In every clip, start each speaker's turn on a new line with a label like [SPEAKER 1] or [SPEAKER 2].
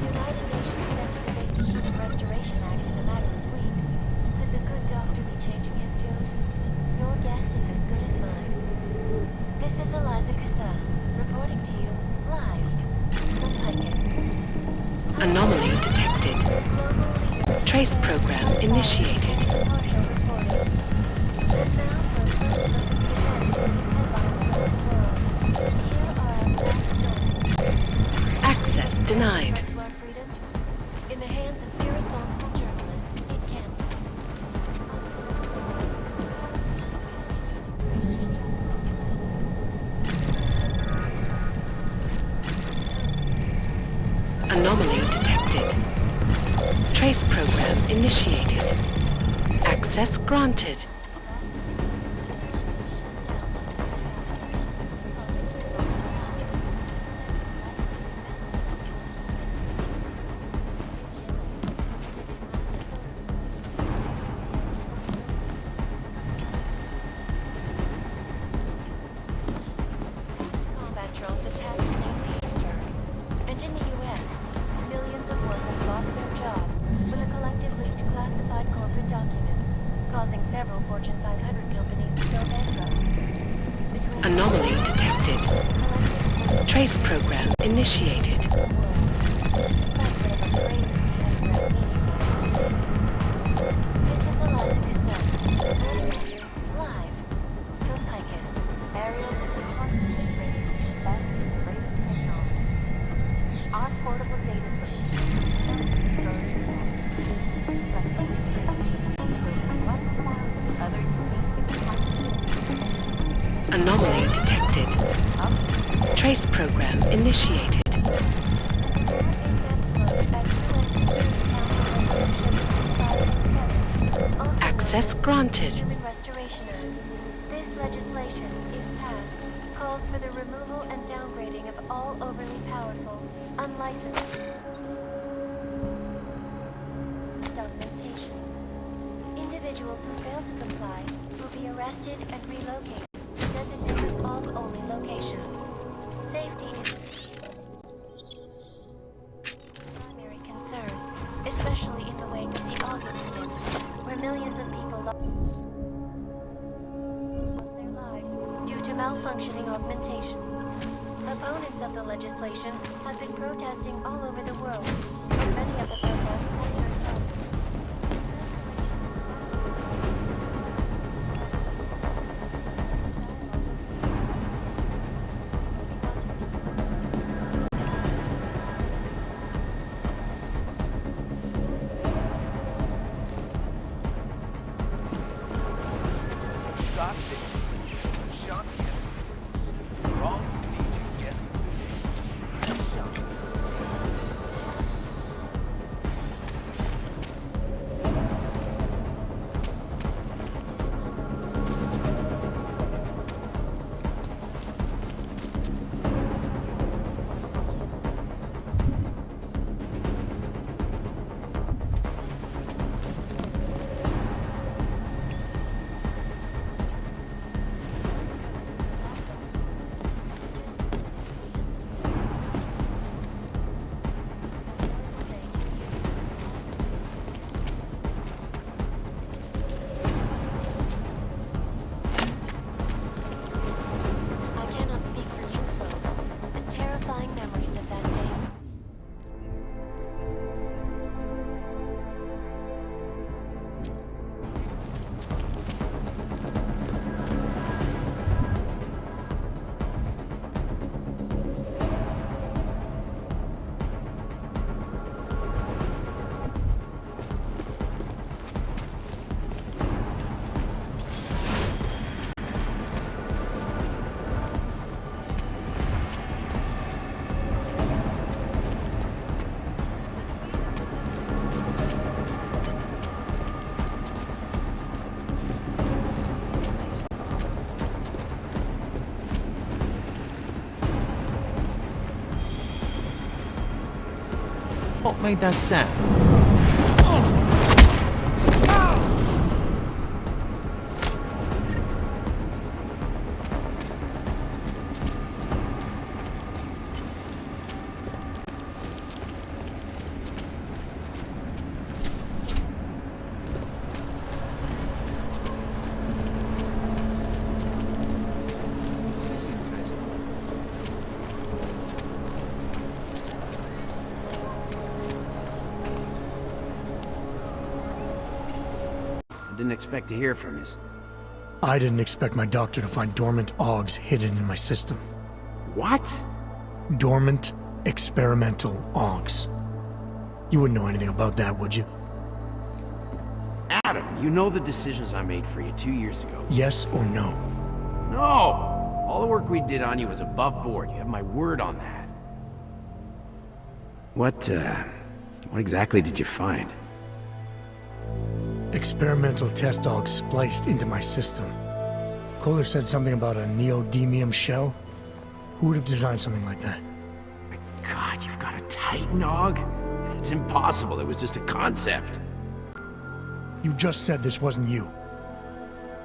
[SPEAKER 1] United Nations sent to the Human Restoration Act in a matter of weeks. initiated. Access denied.
[SPEAKER 2] In the hands of irresponsible journalists, it can be.
[SPEAKER 1] Anomaly detected. Trace program initiated. Access granted.
[SPEAKER 2] Combat drones attacked St. Petersburg. And in the U.S., millions of workers lost their jobs when the collective leaked classified corporate documents, causing several Fortune 500 companies to go bankrupt. Between
[SPEAKER 1] Anomaly detected. Trace program initiated.
[SPEAKER 2] This is Eliza Cassell, reporting to you live from Picus. Ariel has been constantly bringing you the best and latest technology. Our portable data solution flexible screens, including 1,000 other unique
[SPEAKER 1] Anomaly detected. Trace program initiated. Access granted.
[SPEAKER 2] Human Restoration Act. This legislation, if passed, calls for the removal and downgrading of all overly powerful, unlicensed augmentations. Individuals who fail to comply will be arrested and relocated to designated fog-only locations. Safety is primary concern, especially in the wake of the Aug incident, where millions of people lost their lives due to malfunctioning augmentations. Opponents of the legislation have been protesting all over the world, and many of the protests have turned out.
[SPEAKER 3] Got this. Shot the enemies. All you need to get shot. I cannot speak for you folks, but terrifying memories of that day.
[SPEAKER 4] What made that sound?
[SPEAKER 5] I didn't expect to hear from you.
[SPEAKER 6] I didn't expect my doctor to find dormant AUGs hidden in my system.
[SPEAKER 5] What?
[SPEAKER 6] Dormant experimental AUGs. You wouldn't know anything about that, would you?
[SPEAKER 5] Adam, you know the decisions I made for you 2 years ago.
[SPEAKER 6] Yes or no?
[SPEAKER 5] No! All the work we did on you was above board. You have my word on that. What exactly did you find?
[SPEAKER 6] Experimental test AUGs spliced into my system. Kohler said something about a neodymium shell. Who would have designed something like that?
[SPEAKER 5] My God, you've got a Titan AUG? It's impossible. It was just a concept.
[SPEAKER 6] You just said this wasn't you.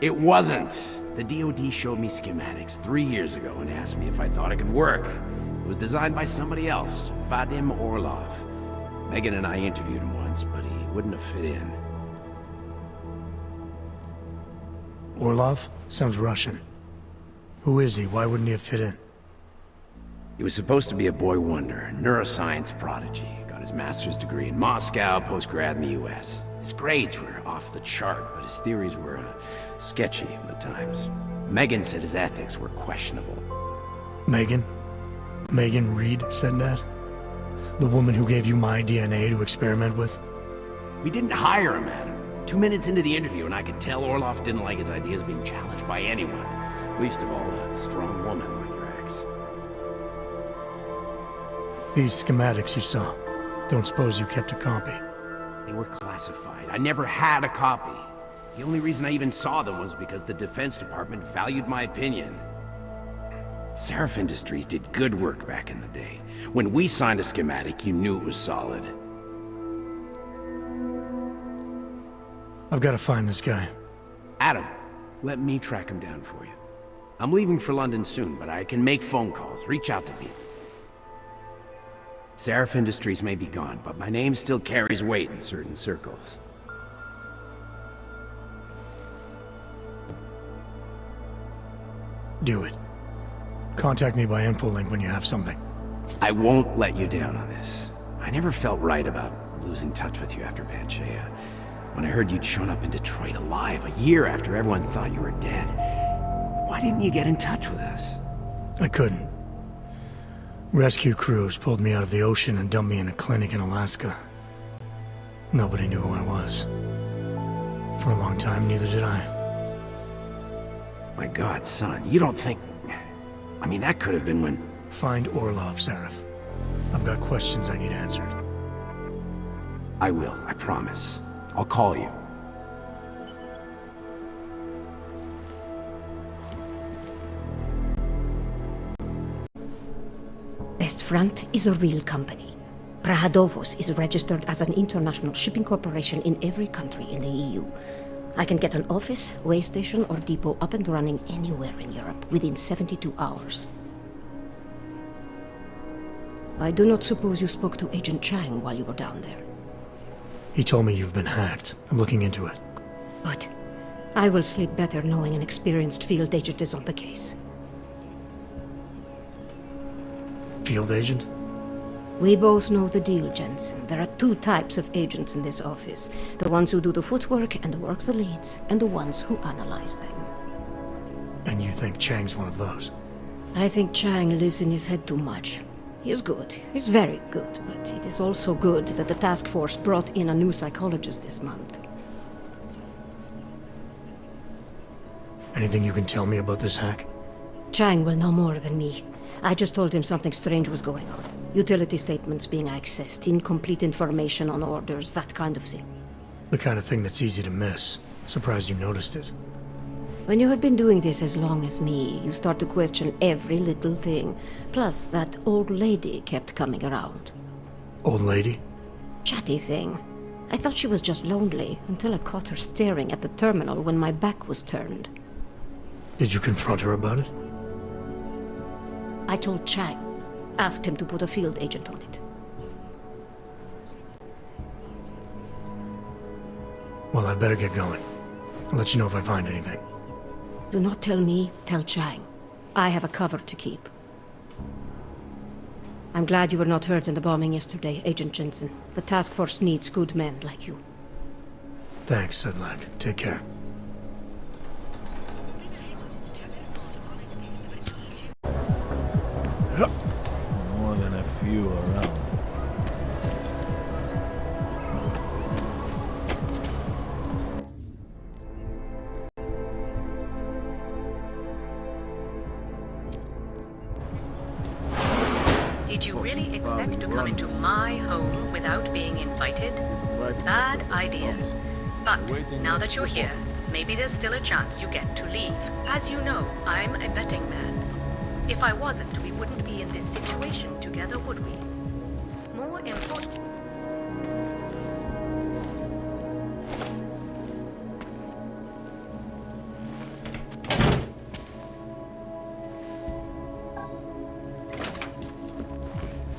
[SPEAKER 5] It wasn't. The DoD showed me schematics 3 years ago and asked me if I thought it could work. It was designed by somebody else, Vadim Orlov. Megan and I interviewed him once, but he wouldn't have fit in.
[SPEAKER 6] Orlov? Sounds Russian. Who is he? Why wouldn't he have fit in?
[SPEAKER 5] He was supposed to be a boy wonder, neuroscience prodigy. Got his master's degree in Moscow, post-grad in the US. His grades were off the chart, but his theories were sketchy at times. Megan said his ethics were questionable.
[SPEAKER 6] Megan? Megan Reed said that? The woman who gave you my DNA to experiment with?
[SPEAKER 5] We didn't hire him, Adam. 2 minutes into the interview, and I could tell Orlov didn't like his ideas being challenged by anyone. Least of all, a strong woman like your ex.
[SPEAKER 6] These schematics you saw. Don't suppose you kept a copy?
[SPEAKER 5] They were classified. I never had a copy. The only reason I even saw them was because the Defense Department valued my opinion. Seraph Industries did good work back in the day. When we signed a schematic, you knew it was solid.
[SPEAKER 6] I've got to find this guy.
[SPEAKER 5] Adam, let me track him down for you. I'm leaving for London soon, but I can make phone calls, reach out to people. Seraph Industries may be gone, but my name still carries weight in certain circles.
[SPEAKER 6] Do it. Contact me by infolink when you have something.
[SPEAKER 5] I won't let you down on this. I never felt right about losing touch with you after Panchea. When I heard you'd shown up in Detroit alive a year after everyone thought you were dead, why didn't you get in touch with us?
[SPEAKER 6] I couldn't. Rescue crews pulled me out of the ocean and dumped me in a clinic in Alaska. Nobody knew who I was. For a long time, neither did I.
[SPEAKER 5] My God, son, you don't think... I mean, that could have been when...
[SPEAKER 6] Find Orlov, Seraph. I've got questions I need answered.
[SPEAKER 5] I will, I promise. I'll call you.
[SPEAKER 3] Best Front is a real company. Prahadovos is registered as an international shipping corporation in every country in the EU. I can get an office, way station, or depot up and running anywhere in Europe within 72 hours. I do not suppose you spoke to Agent Chang while you were down there.
[SPEAKER 6] He told me you've been hacked. I'm looking into it.
[SPEAKER 3] Good. I will sleep better knowing an experienced field agent is on the case.
[SPEAKER 6] Field agent?
[SPEAKER 3] We both know the deal, Jensen. There are two types of agents in this office. The ones who do the footwork and work the leads, and the ones who analyze them.
[SPEAKER 6] And you think Chang's one of those?
[SPEAKER 3] I think Chang lives in his head too much. He is good. He's very good, but it is also good that the task force brought in a new psychologist this month.
[SPEAKER 6] Anything you can tell me about this hack?
[SPEAKER 3] Chang will know more than me. I just told him something strange was going on. Utility statements being accessed, incomplete information on orders, that kind of thing.
[SPEAKER 6] The kind of thing that's easy to miss. Surprised you noticed it.
[SPEAKER 3] When you have been doing this as long as me, you start to question every little thing. Plus, that old lady kept coming around.
[SPEAKER 6] Old lady?
[SPEAKER 3] Chatty thing. I thought she was just lonely, until I caught her staring at the terminal when my back was turned.
[SPEAKER 6] Did you confront her about it?
[SPEAKER 3] I told Chang. Asked him to put a field agent on it.
[SPEAKER 6] Well, I better get going. I'll let you know if I find anything.
[SPEAKER 3] Do not tell me, tell Chang. I have a cover to keep. I'm glad you were not hurt in the bombing yesterday, Agent Jensen. The task force needs good men like you.
[SPEAKER 6] Thanks, Sedlak. Take care.
[SPEAKER 7] More than a few around.
[SPEAKER 8] Did you really expect to come into my home without being invited? Bad idea. But now that you're here, maybe there's still a chance you get to leave. As you know, I'm a betting man. If I wasn't, we wouldn't be in this situation together, would we? More important.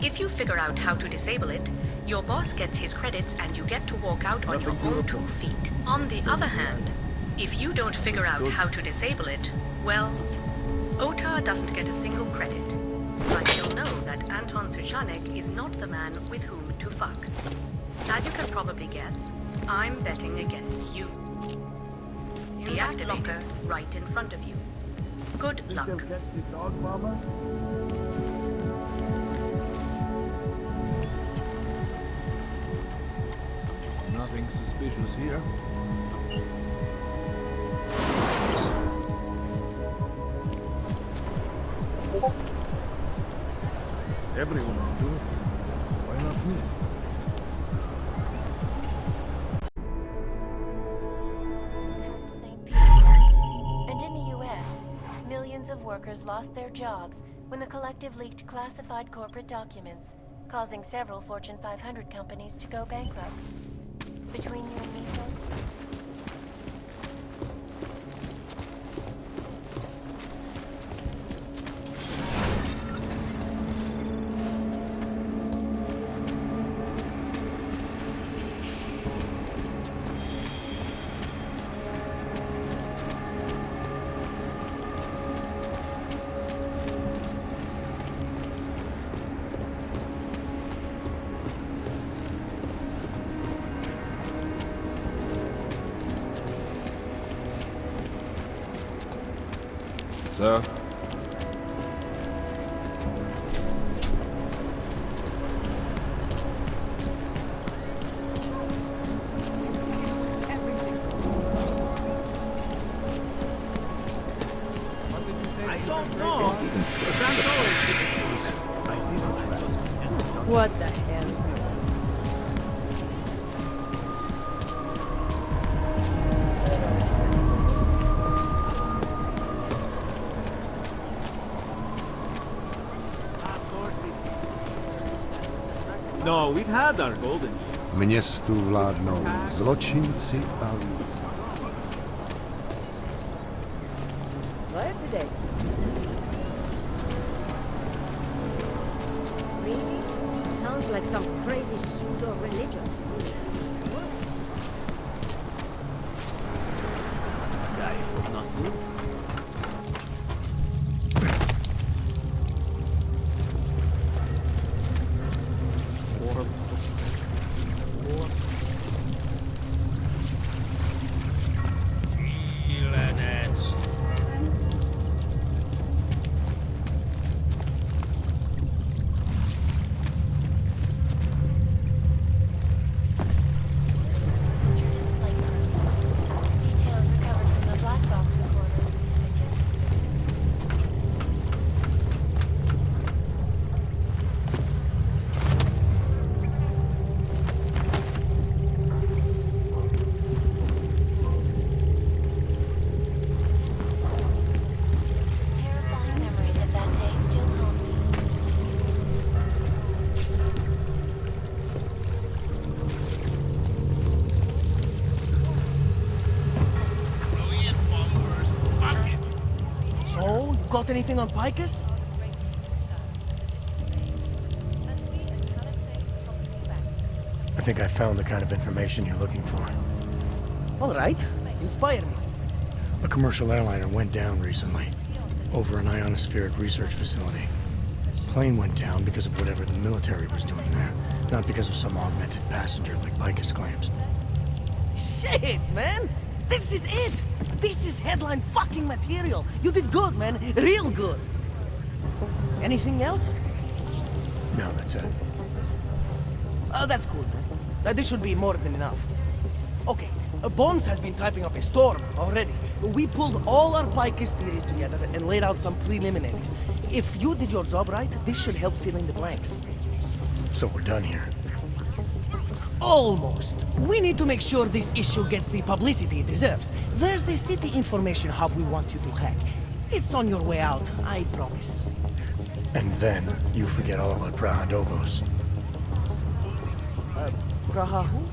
[SPEAKER 8] If you figure out how to disable it, your boss gets his credits and you get to walk out on your own 2 feet. On the other hand, if you don't figure out how to disable it, well, Otar doesn't get a single credit. But you'll know that Anton Suchanek is not the man with whom to fuck. As you can probably guess, I'm betting against you. Deactivator right in front of you. Good luck.
[SPEAKER 7] Nothing suspicious here. Everyone will do it. Why not me?
[SPEAKER 2] St. Petersburg. And in the U.S., millions of workers lost their jobs when the collective leaked classified corporate documents, causing several Fortune 500 companies to go bankrupt. Between you and me, Phil?
[SPEAKER 7] Sir?
[SPEAKER 4] I don't know.
[SPEAKER 9] What the hell?
[SPEAKER 4] No, we've had our golden.
[SPEAKER 10] Městu vládnou zločinci a
[SPEAKER 9] What today?
[SPEAKER 3] Really? Sounds like some crazy pseudo-religion.
[SPEAKER 4] Not good.
[SPEAKER 2] Jordan's flight crew. Details recovered from the black box recorder. Terrifying memories of that day still haunt me.
[SPEAKER 11] So, you got anything on Picus?
[SPEAKER 6] I think I found the kind of information you're looking for.
[SPEAKER 11] All right. Inspire me.
[SPEAKER 6] A commercial airliner went down recently, over an ionospheric research facility. Plane went down because of whatever the military was doing there, not because of some augmented passenger like Picus claims.
[SPEAKER 11] Shit, man! This is it! This is headline fucking material! You did good, man. Real good. Anything else?
[SPEAKER 6] No, that's it.
[SPEAKER 11] That's cool, man. This should be more than enough. Okay, Bones has been typing up a storm already. We pulled all our Picus theories together and laid out some preliminaries. If you did your job right, this should help fill in the blanks.
[SPEAKER 6] So we're done here.
[SPEAKER 11] Almost. We need to make sure this issue gets the publicity it deserves. There's a city information hub we want you to hack. It's on your way out, I promise.
[SPEAKER 6] And then you forget all about Prahadovos.
[SPEAKER 11] Praha who?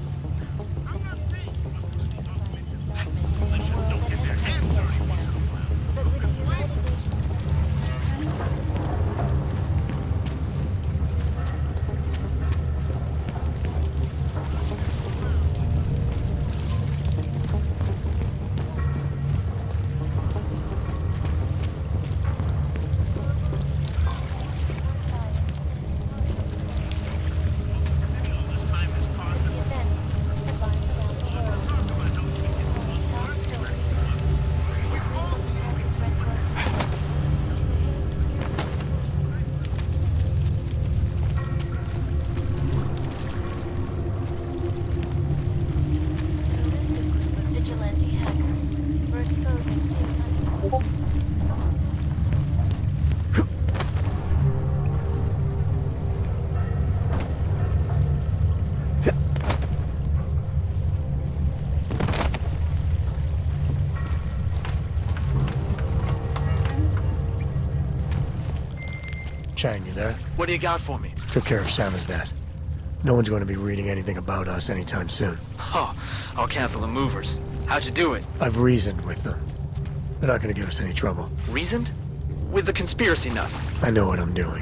[SPEAKER 2] Vigilante hackers. We're exposing fake money.
[SPEAKER 6] Chang, you there?
[SPEAKER 9] What do you got for me?
[SPEAKER 6] Took care of Samizdat. No one's going to be reading anything about us anytime soon.
[SPEAKER 9] Oh, I'll cancel the movers. How'd you do it?
[SPEAKER 6] I've reasoned with them. They're not going to give us any trouble.
[SPEAKER 9] Reasoned? With the conspiracy nuts.
[SPEAKER 6] I know what I'm doing.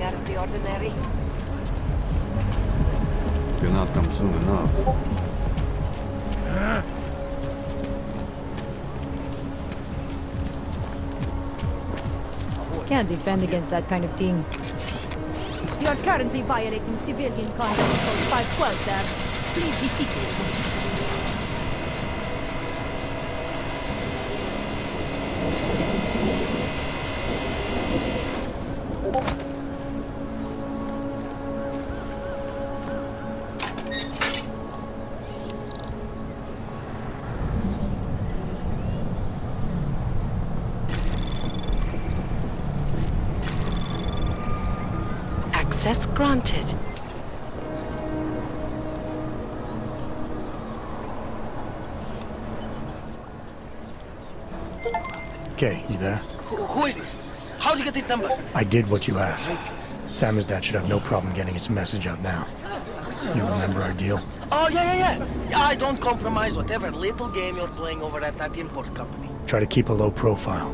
[SPEAKER 2] Out of the ordinary.
[SPEAKER 10] You'll not come soon enough.
[SPEAKER 12] Can't defend against that kind of thing. You are currently violating civilian conduct code 512, sir. Please be seated.
[SPEAKER 1] Access granted.
[SPEAKER 6] Okay, you there?
[SPEAKER 11] Who is this? How'd you get this number?
[SPEAKER 6] I did what you asked. Samizdat should have no problem getting its message out now. You remember our deal?
[SPEAKER 11] Oh, yeah. I don't compromise whatever little game you're playing over at that import company.
[SPEAKER 6] Try to keep a low profile.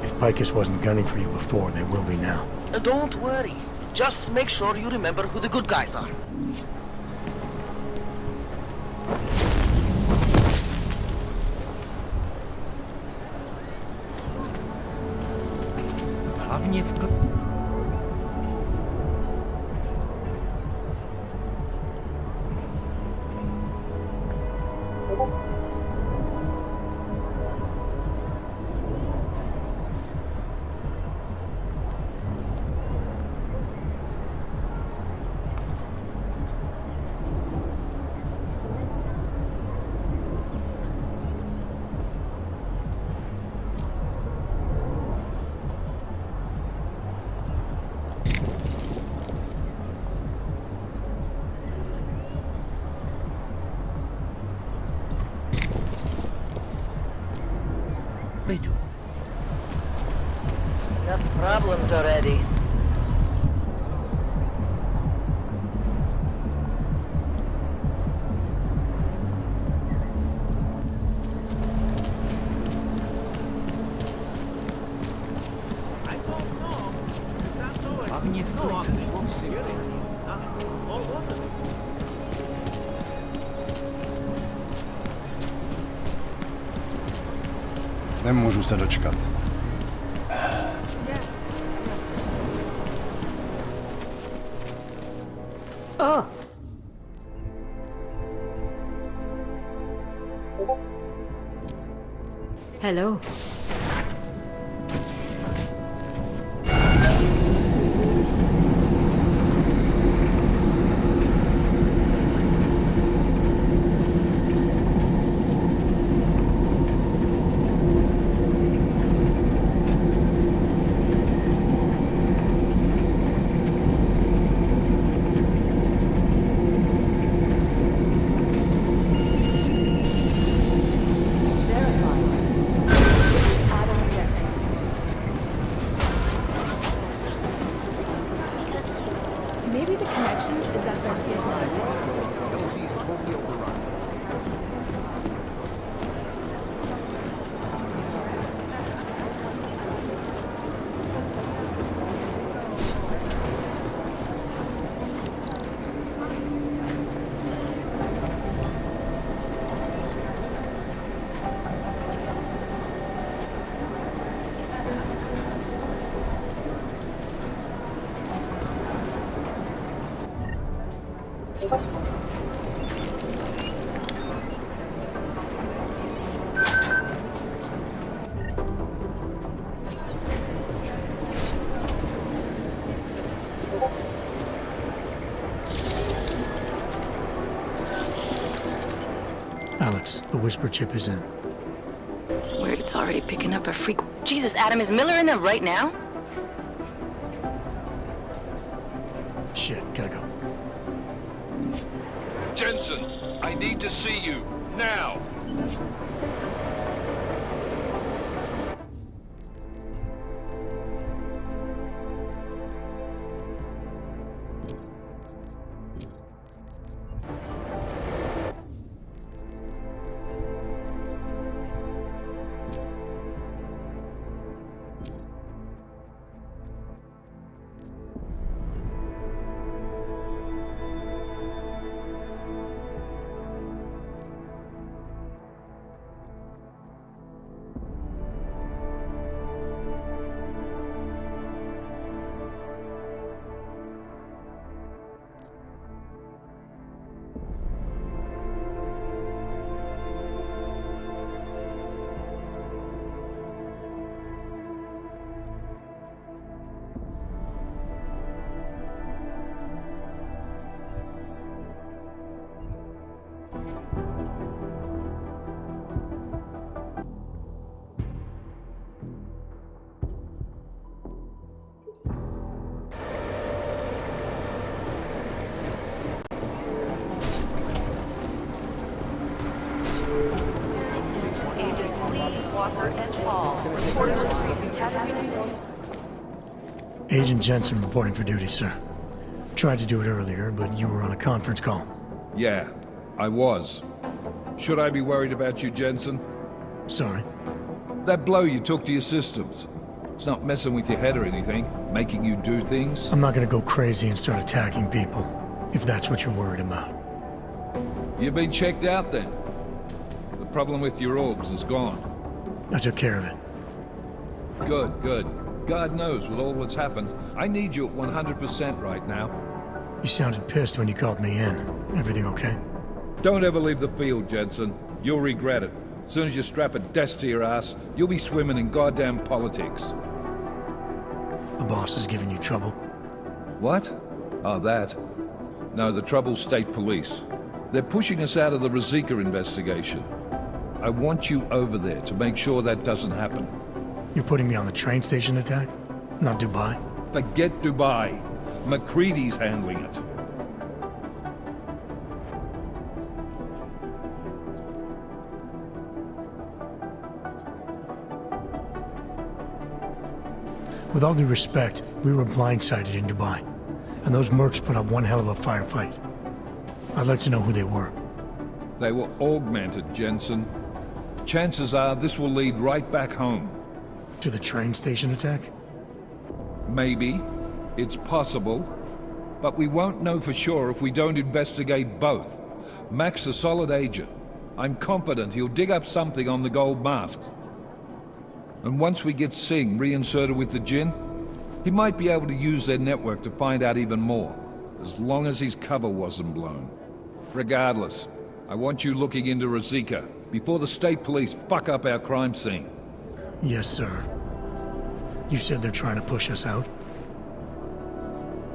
[SPEAKER 6] If Picus wasn't gunning for you before, they will be now.
[SPEAKER 11] Don't worry. Just make sure you remember who the good guys are. Got problems already.
[SPEAKER 4] stopping you from doing anything. Won't see it. All over me.
[SPEAKER 7] Nemůžu se dočkat.
[SPEAKER 3] Oh. Hello.
[SPEAKER 12] Maybe the connection is that there's
[SPEAKER 7] LC's totally overrun.
[SPEAKER 6] Alex, the whisper chip is in.
[SPEAKER 8] Weird, it's already picking up a freak. Jesus, Adam, is Miller in there right now?
[SPEAKER 6] Shit, gotta go.
[SPEAKER 13] Jensen, I need to see you, now!
[SPEAKER 6] Agent Jensen reporting for duty, sir. Tried to do it earlier, but you were on a conference call.
[SPEAKER 13] Yeah, I was. Should I be worried about you, Jensen?
[SPEAKER 6] Sorry.
[SPEAKER 13] That blow you took to your systems. It's not messing with your head or anything, making you do things.
[SPEAKER 6] I'm not gonna go crazy and start attacking people, if that's what you're worried about.
[SPEAKER 13] You've been checked out then. The problem with your orbs is gone.
[SPEAKER 6] I took care of it.
[SPEAKER 13] Good, good. God knows with all that's happened, I need you at 100% right now.
[SPEAKER 6] You sounded pissed when you called me in. Everything okay?
[SPEAKER 13] Don't ever leave the field, Jensen. You'll regret it. As soon as you strap a desk to your ass, you'll be swimming in goddamn politics.
[SPEAKER 6] The boss is giving you trouble.
[SPEAKER 13] What? Oh, that. No, the trouble's state police. They're pushing us out of the Rosika investigation. I want you over there to make sure that doesn't happen.
[SPEAKER 6] You're putting me on the train station attack? Not Dubai?
[SPEAKER 13] Forget Dubai. McCready's handling it.
[SPEAKER 6] With all due respect, we were blindsided in Dubai. And those mercs put up one hell of a firefight. I'd like to know who they were.
[SPEAKER 13] They were augmented, Jensen. Chances are this will lead right back home.
[SPEAKER 6] To the train station attack?
[SPEAKER 13] Maybe. It's possible, but we won't know for sure if we don't investigate both. Mac's a solid agent. I'm confident he'll dig up something on the gold masks. And once we get Singh reinserted with the Jinn, he might be able to use their network to find out even more, as long as his cover wasn't blown. Regardless, I want you looking into Rosika before the state police fuck up our crime scene.
[SPEAKER 6] Yes, sir. You said they're trying to push us out?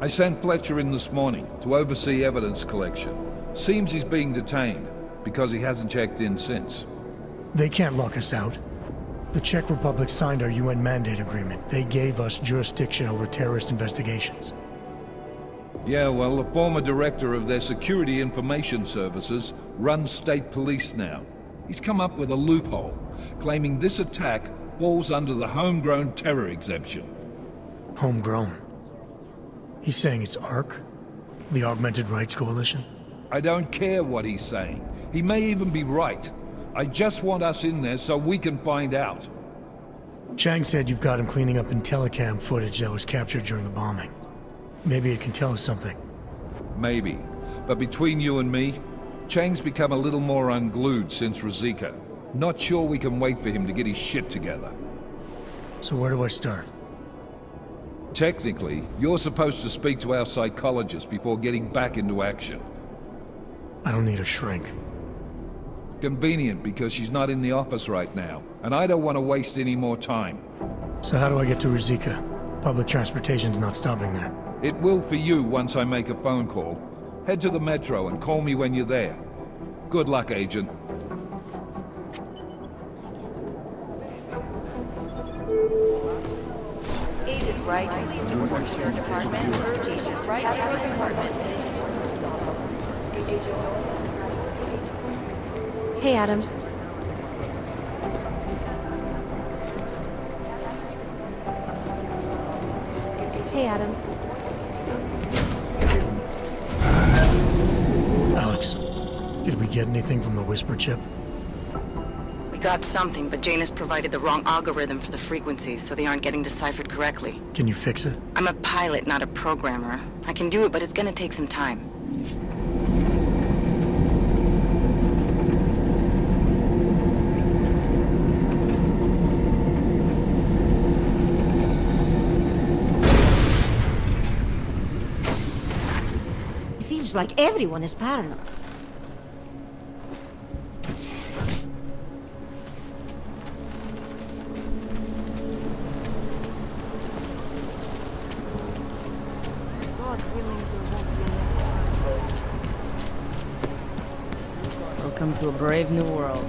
[SPEAKER 13] I sent Fletcher in this morning to oversee evidence collection. Seems he's being detained, because he hasn't checked in since.
[SPEAKER 6] They can't lock us out. The Czech Republic signed our UN mandate agreement. They gave us jurisdiction over terrorist investigations.
[SPEAKER 13] Yeah, well, the former director of their security information services runs state police now. He's come up with a loophole, claiming this attack falls under the homegrown terror exemption.
[SPEAKER 6] Homegrown? He's saying it's ARC? The Augmented Rights Coalition?
[SPEAKER 13] I don't care what he's saying. He may even be right. I just want us in there so we can find out.
[SPEAKER 6] Chang said you've got him cleaning up Intellicam footage that was captured during the bombing. Maybe it can tell us something.
[SPEAKER 13] Maybe. But between you and me, Chang's become a little more unglued since Rosika. Not sure we can wait for him to get his shit together.
[SPEAKER 6] So where do I start?
[SPEAKER 13] Technically, you're supposed to speak to our psychologist before getting back into action.
[SPEAKER 6] I don't need a shrink.
[SPEAKER 13] Convenient because she's not in the office right now, and I don't want to waste any more time.
[SPEAKER 6] So how do I get to Rosika? Public transportation's not stopping there.
[SPEAKER 13] It will for you once I make a phone call. Head to the metro and call me when you're there. Good luck, Agent.
[SPEAKER 2] Agent Wright, please report to your department. Urge Agent Wright to your department.
[SPEAKER 3] Hey, Adam. Hey, Adam.
[SPEAKER 6] Alex, did we get anything from the Whisper chip?
[SPEAKER 14] We got something, but Jane has provided the wrong algorithm for the frequencies, so they aren't getting deciphered correctly.
[SPEAKER 6] Can you fix it?
[SPEAKER 14] I'm a pilot, not a programmer. I can do it, but it's gonna take some time.
[SPEAKER 3] It feels like everyone is paranoid.
[SPEAKER 15] Welcome to a brave new world.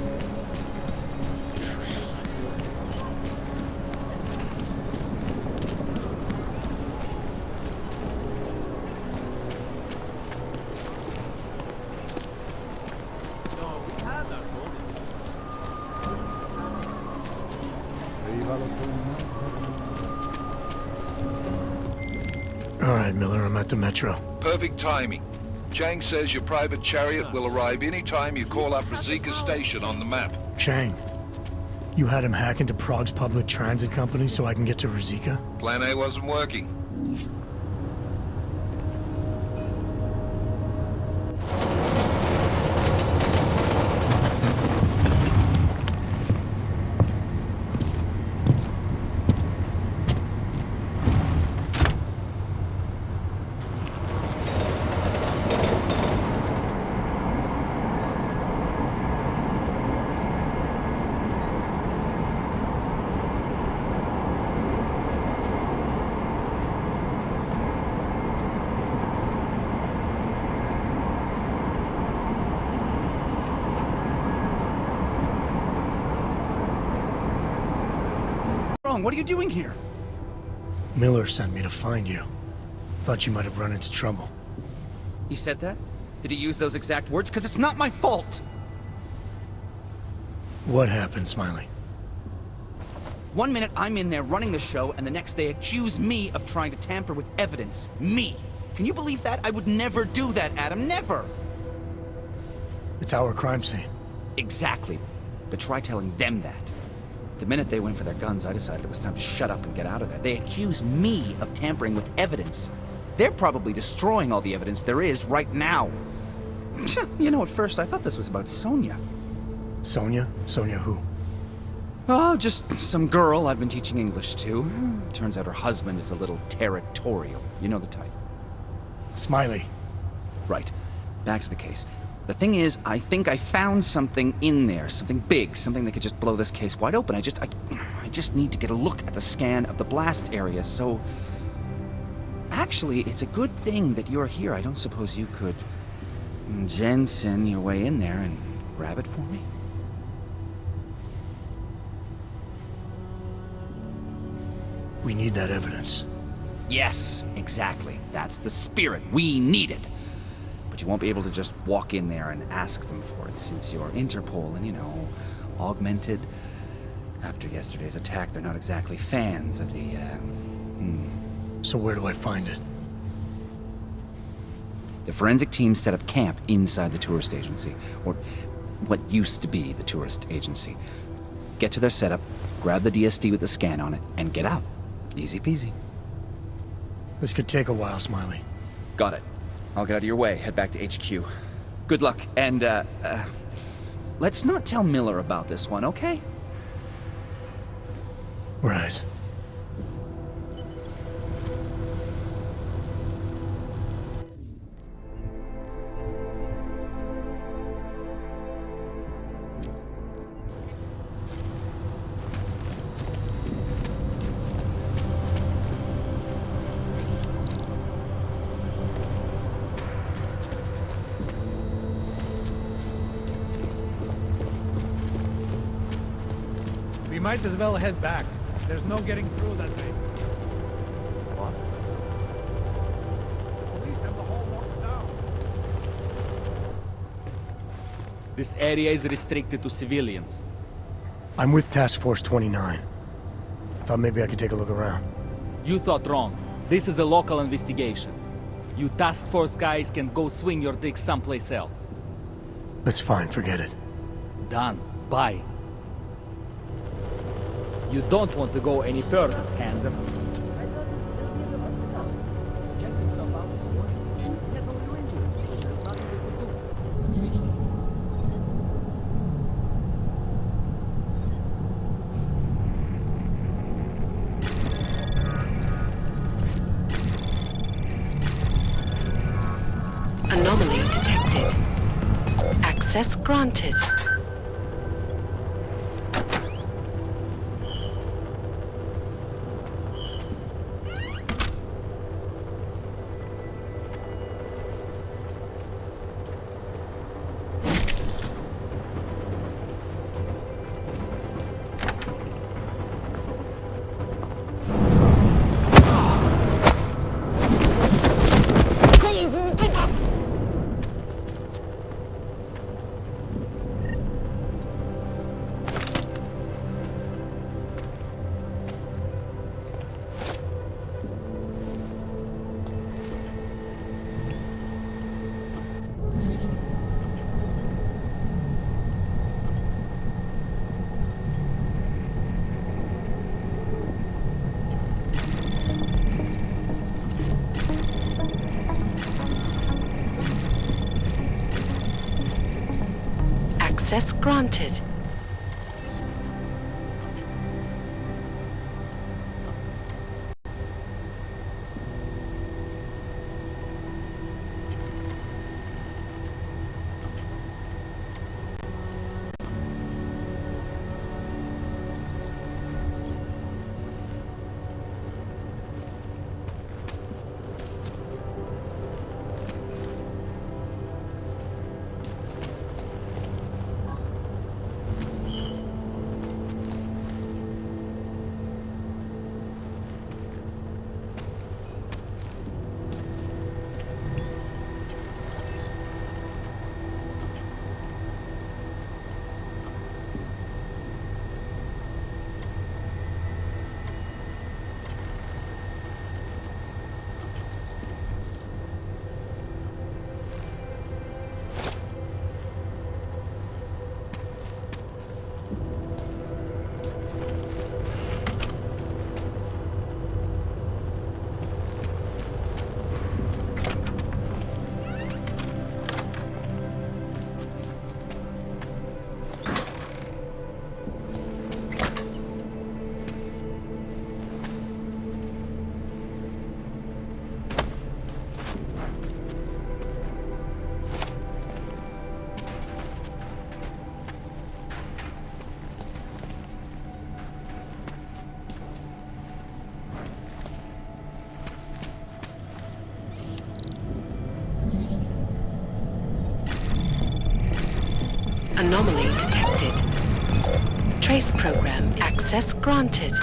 [SPEAKER 6] All right, Miller, I'm at the metro.
[SPEAKER 13] Perfect timing. Chang says your private chariot will arrive any time you call up Rosika Station on the map.
[SPEAKER 6] Chang, you had him hack into Prague's public transit company so I can get to Rosika?
[SPEAKER 13] Plan A wasn't working.
[SPEAKER 16] What are you doing here?
[SPEAKER 6] Miller sent me to find you. Thought you might have run into trouble.
[SPEAKER 16] He said that? Did he use those exact words? Because it's not my fault!
[SPEAKER 6] What happened, Smiley?
[SPEAKER 16] 1 minute I'm in there running the show, and the next they accuse me of trying to tamper with evidence. Me! Can you believe that? I would never do that, Adam. Never!
[SPEAKER 6] It's our crime scene.
[SPEAKER 16] Exactly. But try telling them that. The minute they went for their guns, I decided it was time to shut up and get out of there. They accuse me of tampering with evidence. They're probably destroying all the evidence there is right now. You know, at first I thought this was about Sonia.
[SPEAKER 6] Sonia? Sonia who?
[SPEAKER 16] Oh, just some girl I've been teaching English to. Turns out her husband is a little territorial. You know the type.
[SPEAKER 6] Smiley.
[SPEAKER 16] Right. Back to the case. The thing is, I think I found something in there. Something big. Something that could just blow this case wide open. I just need to get a look at the scan of the blast area, so... Actually, it's a good thing that you're here. I don't suppose you could... Jensen your way in there and grab it for me?
[SPEAKER 6] We need that evidence.
[SPEAKER 16] Yes, exactly. That's the spirit. We need it. But you won't be able to just walk in there and ask them for it, since you're Interpol and, you know, augmented. After yesterday's attack, they're not exactly fans of the,
[SPEAKER 6] So where do I find it?
[SPEAKER 16] The forensic team set up camp inside the tourist agency, or what used to be the tourist agency. Get to their setup, grab the DSD with the scan on it, and get out. Easy peasy.
[SPEAKER 6] This could take a while, Smiley.
[SPEAKER 16] Got it. I'll get out of your way, head back to HQ. Good luck, and, let's not tell Miller about this one, okay?
[SPEAKER 6] Right.
[SPEAKER 7] We might as well head back. There's no getting through that way. What? Police have the whole locked down.
[SPEAKER 17] This area is restricted to civilians.
[SPEAKER 6] I'm with Task Force 29. I thought maybe I could take a look around.
[SPEAKER 17] You thought wrong. This is a local investigation. You task force guys can go swing your dick someplace else.
[SPEAKER 6] That's fine, forget it.
[SPEAKER 17] Done. Bye. You don't want to go any further, handsome.
[SPEAKER 1] Anomaly detected. Access granted. Access granted. Anomaly detected. Trace program access granted.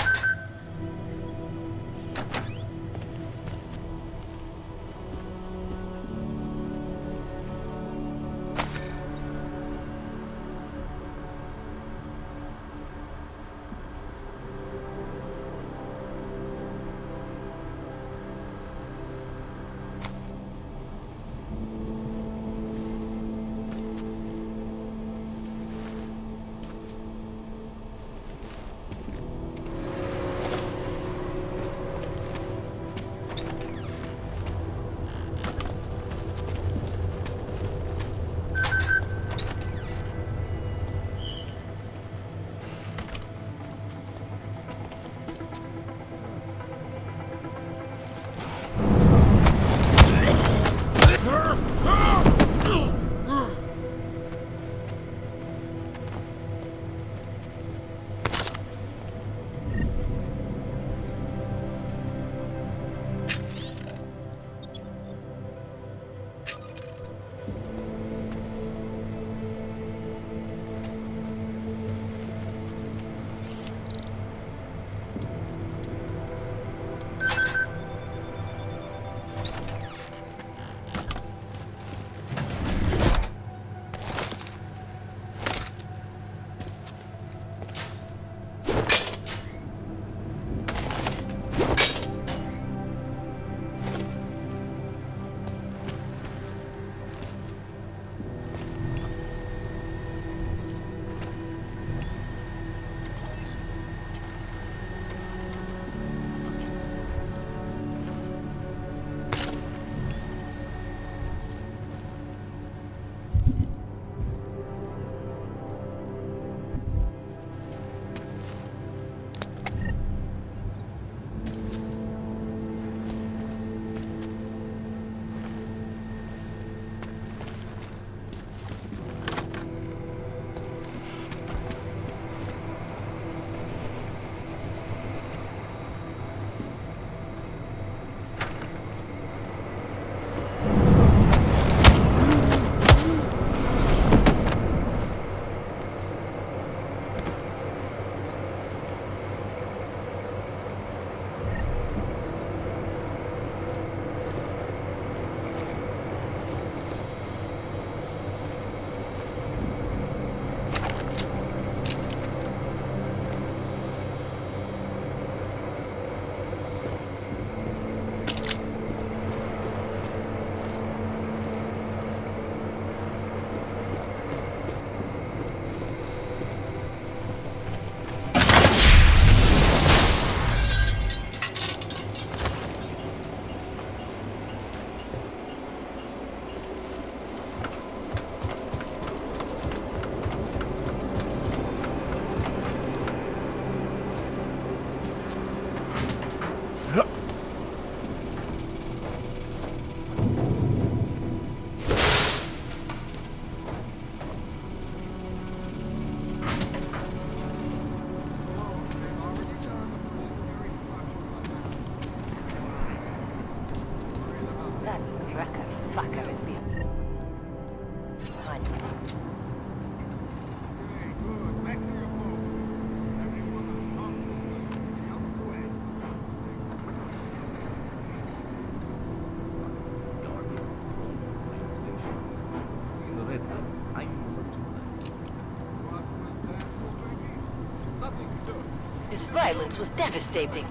[SPEAKER 18] This violence was devastating.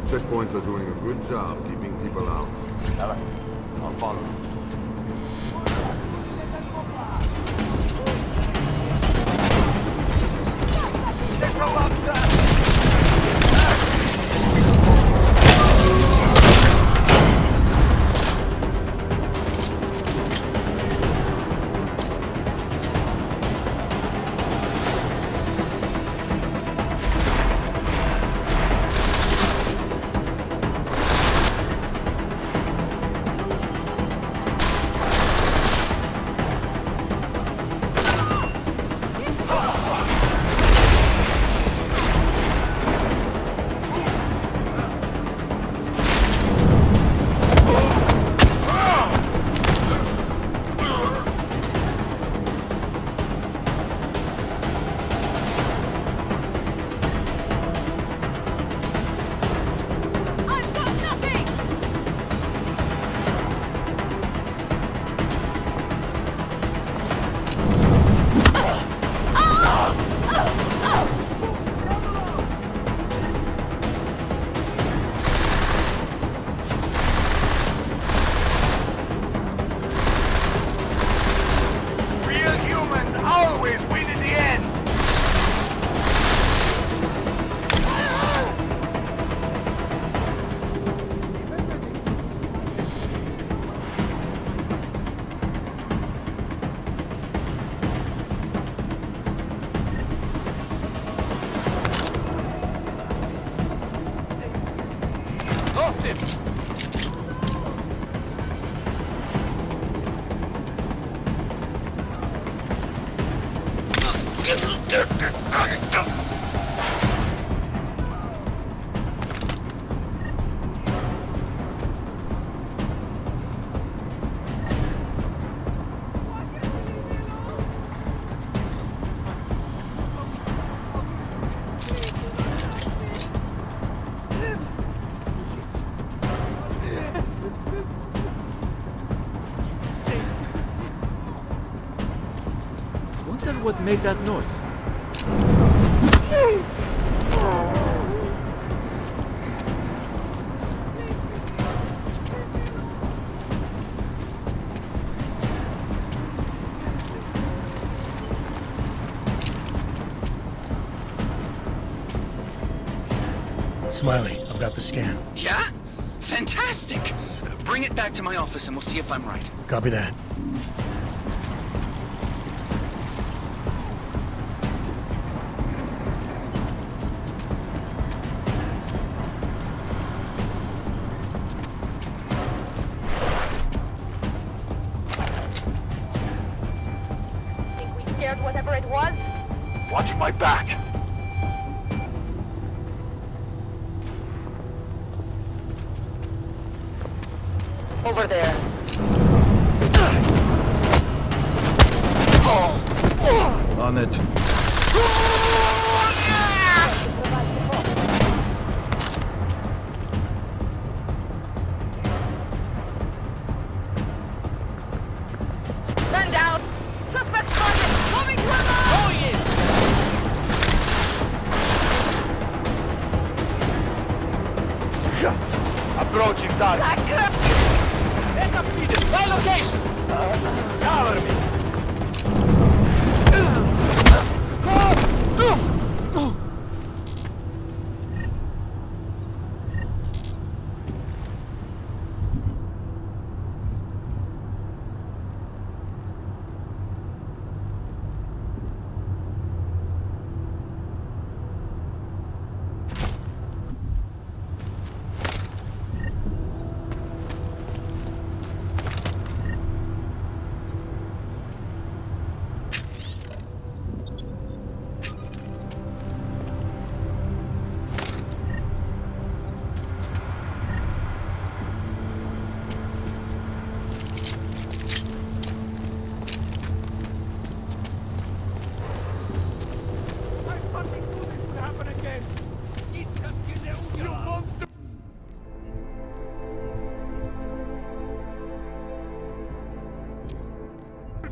[SPEAKER 10] Checkpoints are doing a good job keeping people out.
[SPEAKER 4] All right, I'll follow. Wonder what made that noise.
[SPEAKER 6] Smiley, I've got the scan.
[SPEAKER 16] Yeah? Fantastic! Bring it back to my office and we'll see if I'm right.
[SPEAKER 6] Copy that.
[SPEAKER 2] Think we scared whatever it was?
[SPEAKER 9] Watch my back.
[SPEAKER 18] Over there.
[SPEAKER 4] On it.
[SPEAKER 18] Man down! Suspect spotted! Moving to Oh yeah!
[SPEAKER 9] Approaching target.
[SPEAKER 18] My location!
[SPEAKER 9] Cover me.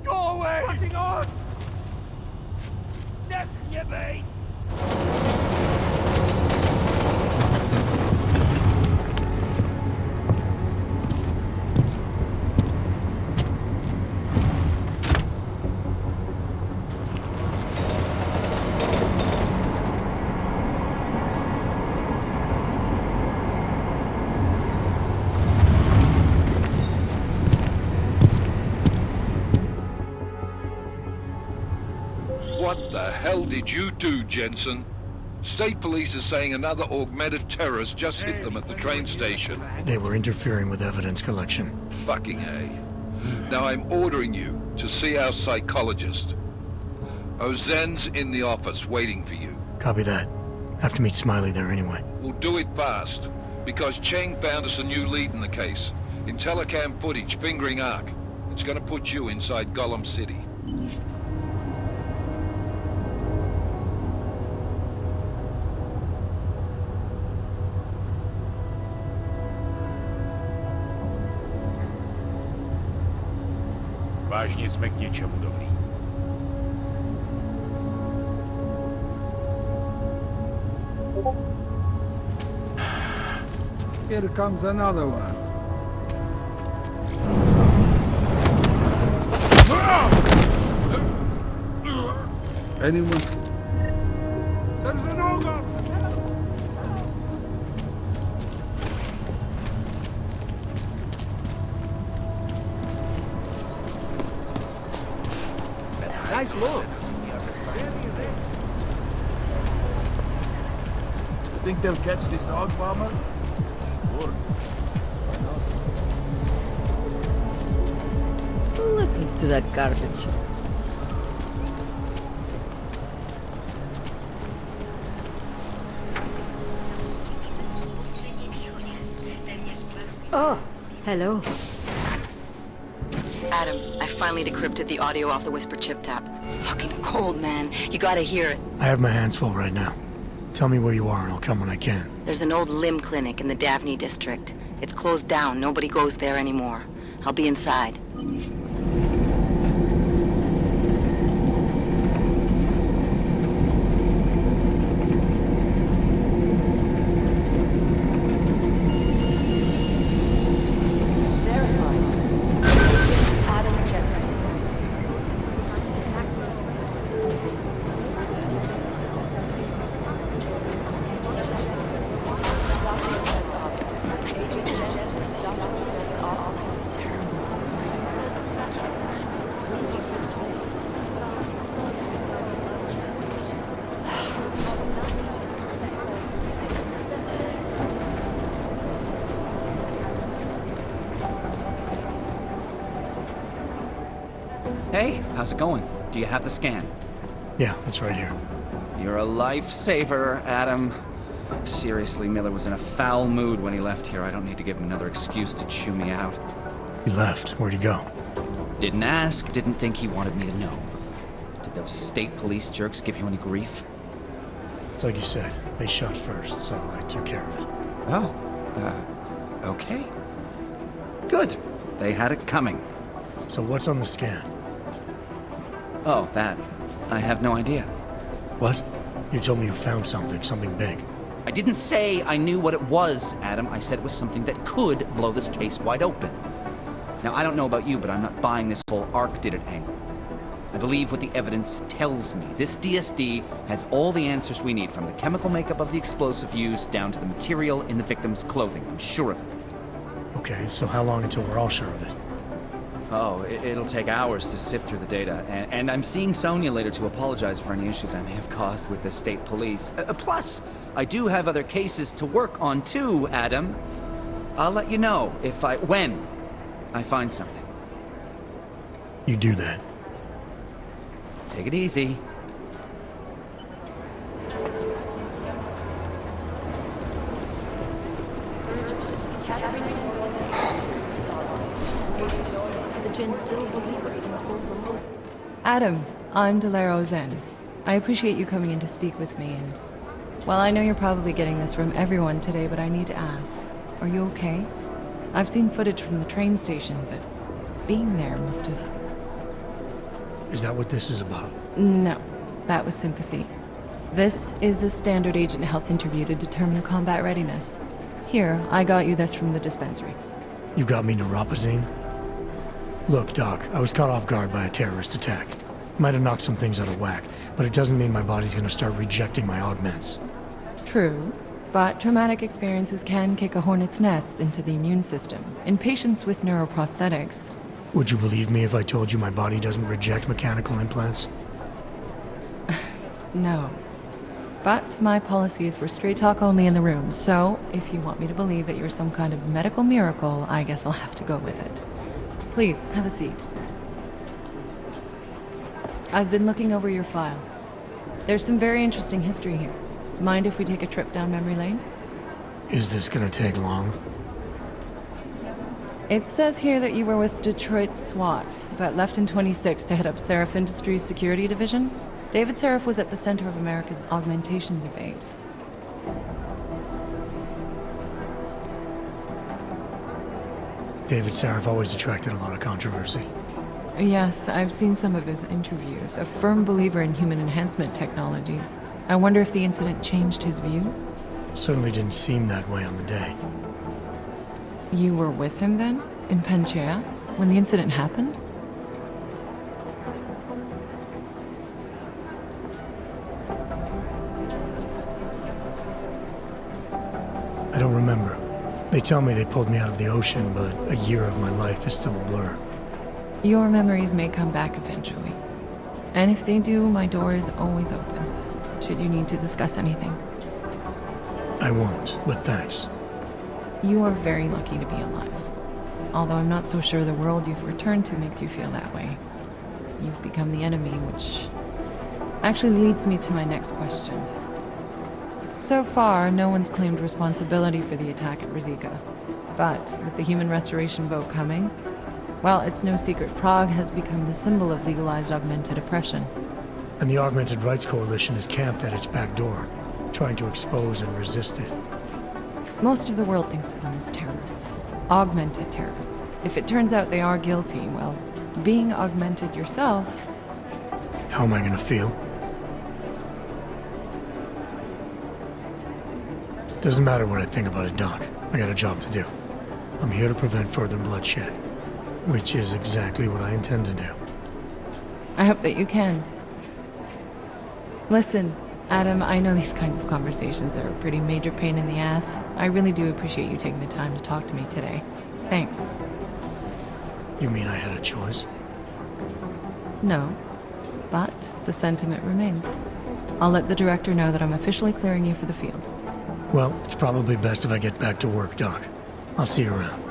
[SPEAKER 4] Go away! Fucking on! Death, you mate!
[SPEAKER 13] What the hell did you do, Jensen? State police is saying another augmented terrorist just hit them at the train station.
[SPEAKER 6] They were interfering with evidence collection.
[SPEAKER 13] Fucking A. Now I'm ordering you to see our psychologist. Ozen's in the office waiting for you.
[SPEAKER 6] Copy that. Have to meet Smiley there anyway.
[SPEAKER 13] We'll do it fast, because Cheng found us a new lead in the case. In telecam footage fingering Ark. It's gonna put you inside Gollum City.
[SPEAKER 4] Vážně jsme k něčemu dobrý. Here comes another one. Anyone? There's an ogre!
[SPEAKER 9] Nice look.
[SPEAKER 10] Think they'll catch this hog bomber? Sure.
[SPEAKER 15] Who listens to that garbage?
[SPEAKER 3] Oh, hello.
[SPEAKER 14] Adam, I finally decrypted the audio off the Whisper chip tap. Fucking cold, man. You gotta hear it.
[SPEAKER 6] I have my hands full right now. Tell me where you are and I'll come when I can.
[SPEAKER 14] There's an old limb clinic in the Daphne district. It's closed down. Nobody goes there anymore. I'll be inside.
[SPEAKER 16] Hey, how's it going? Do you have the scan?
[SPEAKER 6] Yeah, it's right here.
[SPEAKER 16] You're a lifesaver, Adam. Seriously, Miller was in a foul mood when he left here. I don't need to give him another excuse to chew me out.
[SPEAKER 6] He left. Where'd he go?
[SPEAKER 16] Didn't ask, didn't think he wanted me to know. Did those state police jerks give you any grief?
[SPEAKER 6] It's like you said. They shot first, so I took care of it.
[SPEAKER 16] Oh, okay. Good. They had it coming.
[SPEAKER 6] So what's on the scan?
[SPEAKER 16] Oh, that. I have no idea.
[SPEAKER 6] What? You told me you found something big.
[SPEAKER 16] I didn't say I knew what it was, Adam. I said it was something that could blow this case wide open. Now, I don't know about you, but I'm not buying this whole Ark did it angle. I believe what the evidence tells me. This DSD has all the answers we need, from the chemical makeup of the explosive used down to the material in the victim's clothing. I'm sure of it.
[SPEAKER 6] Okay, so how long until we're all sure of it?
[SPEAKER 16] Oh, it'll take hours to sift through the data, and I'm seeing Sonia later to apologize for any issues I may have caused with the state police. Plus, I do have other cases to work on too, Adam. I'll let you know when I find something.
[SPEAKER 6] You do that.
[SPEAKER 16] Take it easy.
[SPEAKER 19] Adam, I'm Delaro Zen. I appreciate you coming in to speak with me, and... well, I know you're probably getting this from everyone today, but I need to ask. Are you okay? I've seen footage from the train station, but being there must have...
[SPEAKER 6] Is that what this is about?
[SPEAKER 19] No, that was sympathy. This is a standard agent health interview to determine combat readiness. Here, I got you this from the dispensary.
[SPEAKER 6] You got me neuropazine? Look, Doc, I was caught off guard by a terrorist attack. Might have knocked some things out of whack, but it doesn't mean my body's gonna start rejecting my augments.
[SPEAKER 19] True, but traumatic experiences can kick a hornet's nest into the immune system. In patients with neuroprosthetics...
[SPEAKER 6] Would you believe me if I told you my body doesn't reject mechanical implants?
[SPEAKER 19] No. But my policy is for straight talk only in the room, so if you want me to believe that you're some kind of medical miracle, I guess I'll have to go with it. Please, have a seat. I've been looking over your file. There's some very interesting history here. Mind if we take a trip down memory lane?
[SPEAKER 6] Is this gonna take long?
[SPEAKER 19] It says here that you were with Detroit SWAT, but left in 26 to head up Seraph Industries' security division. David Seraph was at the center of America's augmentation debate.
[SPEAKER 6] David Seraph always attracted a lot of controversy.
[SPEAKER 19] Yes, I've seen some of his interviews. A firm believer in human enhancement technologies. I wonder if the incident changed his view?
[SPEAKER 6] Certainly didn't seem that way on the day.
[SPEAKER 19] You were with him then? In Panchea? When the incident happened?
[SPEAKER 6] I don't remember. They tell me they pulled me out of the ocean, but a year of my life is still a blur.
[SPEAKER 19] Your memories may come back eventually. And if they do, my door is always open, should you need to discuss anything.
[SPEAKER 6] I won't, but thanks.
[SPEAKER 19] You are very lucky to be alive. Although I'm not so sure the world you've returned to makes you feel that way. You've become the enemy, which actually leads me to my next question. So far, no one's claimed responsibility for the attack at Rizika. But with the human restoration vote coming, well, it's no secret Prague has become the symbol of legalized augmented oppression.
[SPEAKER 6] And the Augmented Rights Coalition is camped at its back door, trying to expose and resist it.
[SPEAKER 19] Most of the world thinks of them as terrorists. Augmented terrorists. If it turns out they are guilty, well, being augmented yourself...
[SPEAKER 6] How am I gonna feel? Doesn't matter what I think about it, Doc. I got a job to do. I'm here to prevent further bloodshed, which is exactly what I intend to do.
[SPEAKER 19] I hope that you can. Listen, Adam, I know these kinds of conversations are a pretty major pain in the ass. I really do appreciate you taking the time to talk to me today. Thanks.
[SPEAKER 6] You mean I had a choice?
[SPEAKER 19] No, but the sentiment remains. I'll let the director know that I'm officially clearing you for the field.
[SPEAKER 6] Well, it's probably best if I get back to work, Doc. I'll see you around.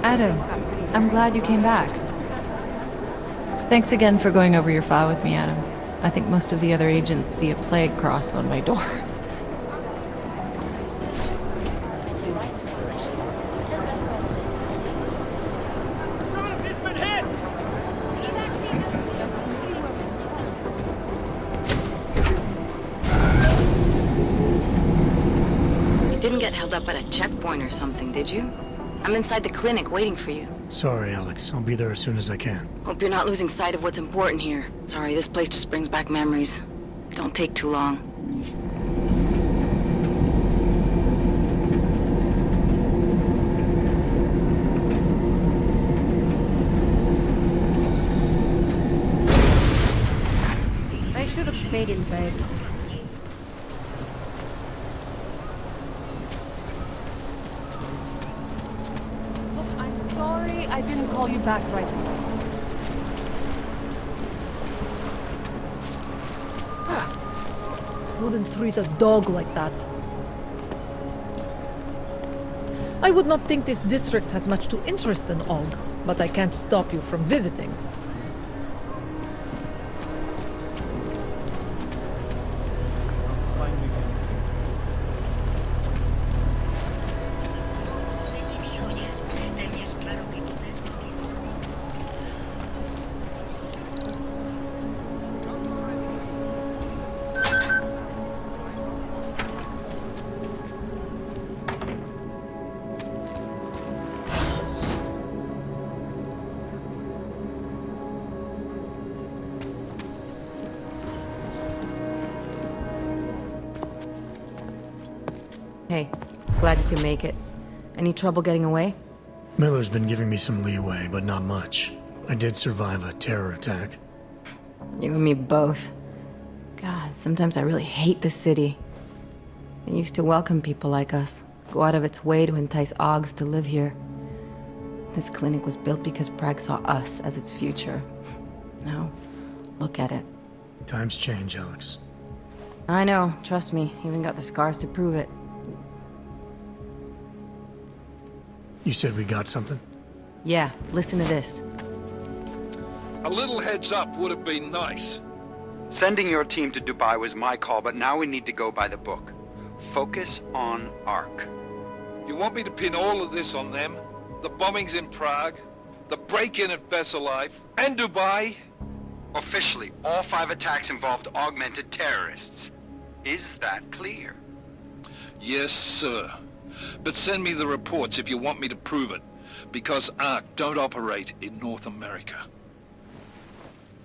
[SPEAKER 19] Adam, I'm glad you came back. Thanks again for going over your file with me, Adam. I think most of the other agents see a plague cross on my door.
[SPEAKER 14] Didn't get held up at a checkpoint or something, did you? I'm inside the clinic waiting for you.
[SPEAKER 6] Sorry, Alex. I'll be there as soon as I can.
[SPEAKER 14] Hope you're not losing sight of what's important here. Sorry, this place just brings back memories. Don't take too long.
[SPEAKER 12] I should have stayed in bed. Sorry, I didn't call you back right away. Wouldn't treat a dog like that. I would not think this district has much to interest in Og, but I can't stop you from visiting.
[SPEAKER 20] Hey, glad you can make it. Any trouble getting away?
[SPEAKER 6] Miller's been giving me some leeway, but not much. I did survive a terror attack.
[SPEAKER 20] You and me both. God, sometimes I really hate this city. It used to welcome people like us, go out of its way to entice Augs to live here. This clinic was built because Prague saw us as its future. Now, look at it.
[SPEAKER 6] Times change, Alex.
[SPEAKER 20] I know, trust me, even got the scars to prove it.
[SPEAKER 6] You said we got something?
[SPEAKER 20] Yeah, listen to this.
[SPEAKER 13] A little heads up would have been nice.
[SPEAKER 16] Sending your team to Dubai was my call, but now we need to go by the book. Focus on Ark.
[SPEAKER 13] You want me to pin all of this on them? The bombings in Prague, the break-in at Veselov, and Dubai?
[SPEAKER 16] Officially, all 5 attacks involved augmented terrorists. Is that clear?
[SPEAKER 13] Yes, sir. But send me the reports if you want me to prove it, because Ark don't operate in North America.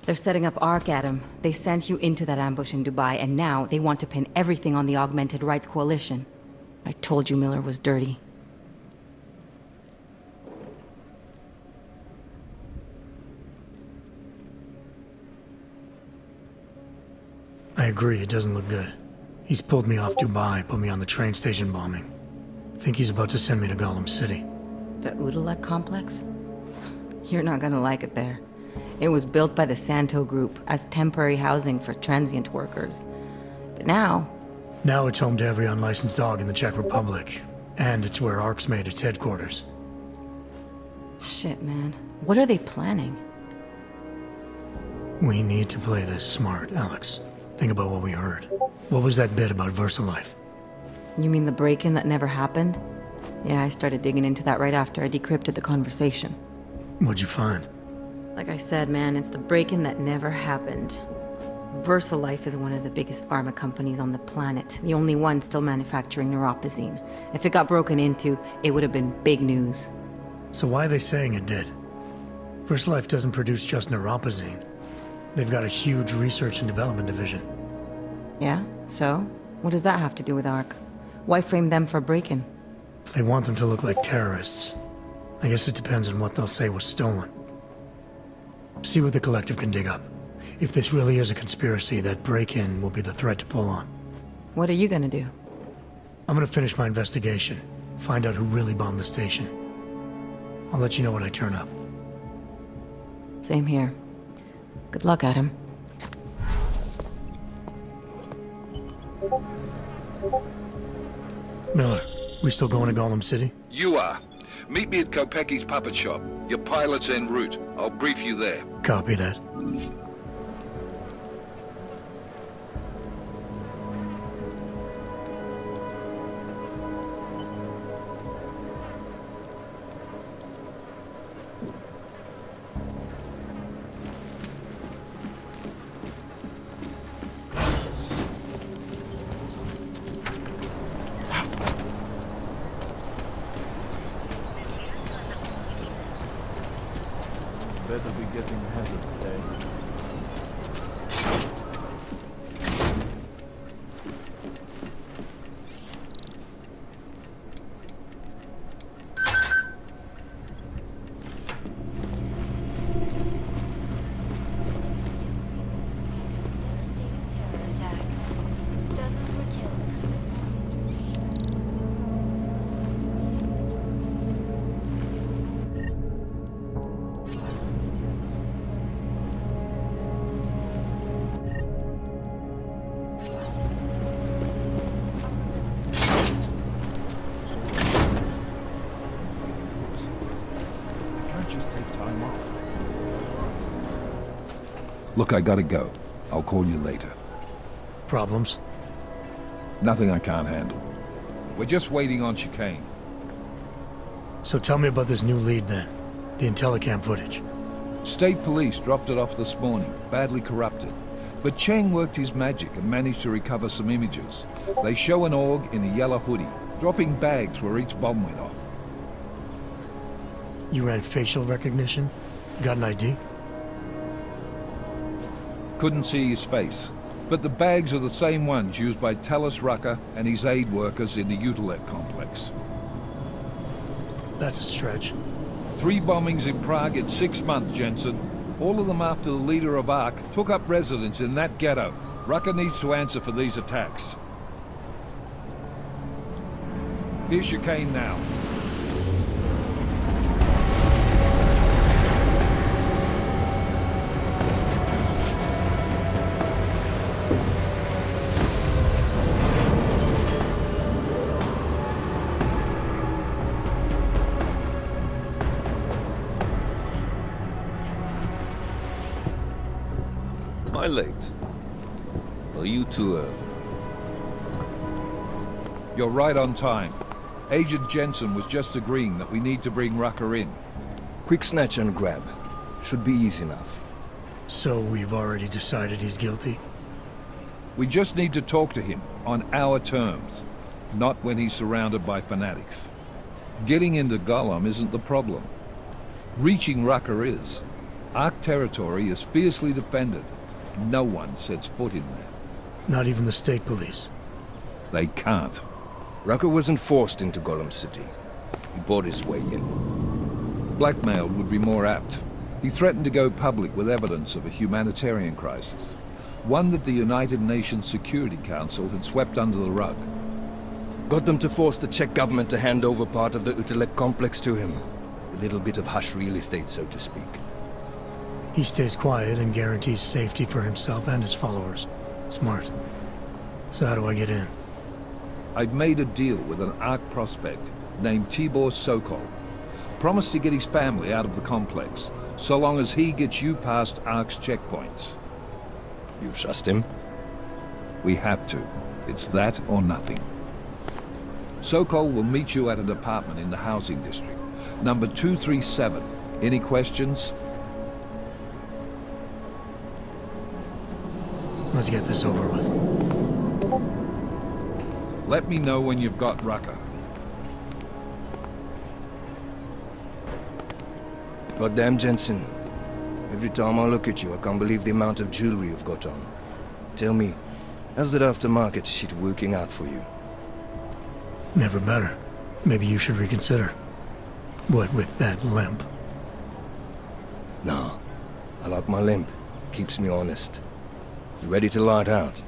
[SPEAKER 20] They're setting up Ark, Adam. They sent you into that ambush in Dubai, and now they want to pin everything on the Augmented Rights Coalition. I told you Miller was dirty.
[SPEAKER 6] I agree, it doesn't look good. He's pulled me off Dubai, put me on the train station bombing. Think he's about to send me to Gollum City.
[SPEAKER 20] The Udalek complex? You're not gonna like it there. It was built by the Santo Group as temporary housing for transient workers. But now...
[SPEAKER 6] Now it's home to every unlicensed dog in the Czech Republic. And it's where Ark's made its headquarters.
[SPEAKER 20] Shit, man. What are they planning?
[SPEAKER 6] We need to play this smart, Alex. Think about what we heard. What was that bit about VersaLife?
[SPEAKER 20] You mean the break-in that never happened? Yeah, I started digging into that right after I decrypted the conversation.
[SPEAKER 6] What'd you find?
[SPEAKER 20] Like I said, man, it's the break-in that never happened. VersaLife is one of the biggest pharma companies on the planet, the only one still manufacturing neuropozyne. If it got broken into, it would have been big news.
[SPEAKER 6] So why are they saying it did? VersaLife doesn't produce just neuropozyne. They've got a huge research and development division.
[SPEAKER 20] Yeah? So? What does that have to do with ARC? Why frame them for break-in?
[SPEAKER 6] They want them to look like terrorists. I guess it depends on what they'll say was stolen. See what the Collective can dig up. If this really is a conspiracy, that break-in will be the thread to pull on.
[SPEAKER 20] What are you gonna do?
[SPEAKER 6] I'm gonna finish my investigation. Find out who really bombed the station. I'll let you know when I turn up.
[SPEAKER 20] Same here. Good luck, Adam.
[SPEAKER 6] Miller, we still going to Golem City?
[SPEAKER 13] You are. Meet me at Kopecki's puppet shop. Your pilot's en route. I'll brief you there.
[SPEAKER 6] Copy that.
[SPEAKER 10] Better be getting heavy today.
[SPEAKER 13] Look, I gotta go. I'll call you later.
[SPEAKER 6] Problems?
[SPEAKER 13] Nothing I can't handle. We're just waiting on chicane.
[SPEAKER 6] So tell me about this new lead then. The Intellicam footage.
[SPEAKER 13] State police dropped it off this morning, badly corrupted. But Cheng worked his magic and managed to recover some images. They show an org in a yellow hoodie, dropping bags where each bomb went off.
[SPEAKER 6] You ran facial recognition? Got an ID?
[SPEAKER 13] Couldn't see his face, but the bags are the same ones used by Talos Rucker and his aid workers in the Utilec complex.
[SPEAKER 6] That's a stretch.
[SPEAKER 13] 3 bombings in Prague in 6 months, Jensen. All of them after the leader of ARC took up residence in that ghetto. Rucker needs to answer for these attacks. Here's chicane now.
[SPEAKER 21] Am I late? Are you too early?
[SPEAKER 13] You're right on time. Agent Jensen was just agreeing that we need to bring Rucker in.
[SPEAKER 21] Quick snatch and grab. Should be easy enough.
[SPEAKER 6] So we've already decided he's guilty?
[SPEAKER 13] We just need to talk to him on our terms, not when he's surrounded by fanatics. Getting into Golem isn't the problem. Reaching Rucker is. ARC territory is fiercely defended. No one sets foot in there.
[SPEAKER 6] Not even the state police?
[SPEAKER 13] They can't.
[SPEAKER 21] Rucker wasn't forced into Golem City. He bought his way in.
[SPEAKER 13] Blackmailed would be more apt. He threatened to go public with evidence of a humanitarian crisis. One that the United Nations Security Council had swept under the rug.
[SPEAKER 21] Got them to force the Czech government to hand over part of the Utilec complex to him. A little bit of hush real estate, so to speak.
[SPEAKER 6] He stays quiet and guarantees safety for himself and his followers. Smart. So how do I get in?
[SPEAKER 13] I've made a deal with an ARC prospect named Tibor Sokol. Promised to get his family out of the complex, so long as he gets you past ARC's checkpoints.
[SPEAKER 21] You trust him?
[SPEAKER 13] We have to. It's that or nothing. Sokol will meet you at an apartment in the housing district. Number 237. Any questions?
[SPEAKER 6] Let's get this over with.
[SPEAKER 13] Let me know when you've got Rucker.
[SPEAKER 21] Goddamn, Jensen. Every time I look at you, I can't believe the amount of jewelry you've got on. Tell me, how's that aftermarket shit working out for you?
[SPEAKER 6] Never better. Maybe you should reconsider. What with that limp?
[SPEAKER 21] No. I like my limp. Keeps me honest. You ready to light out?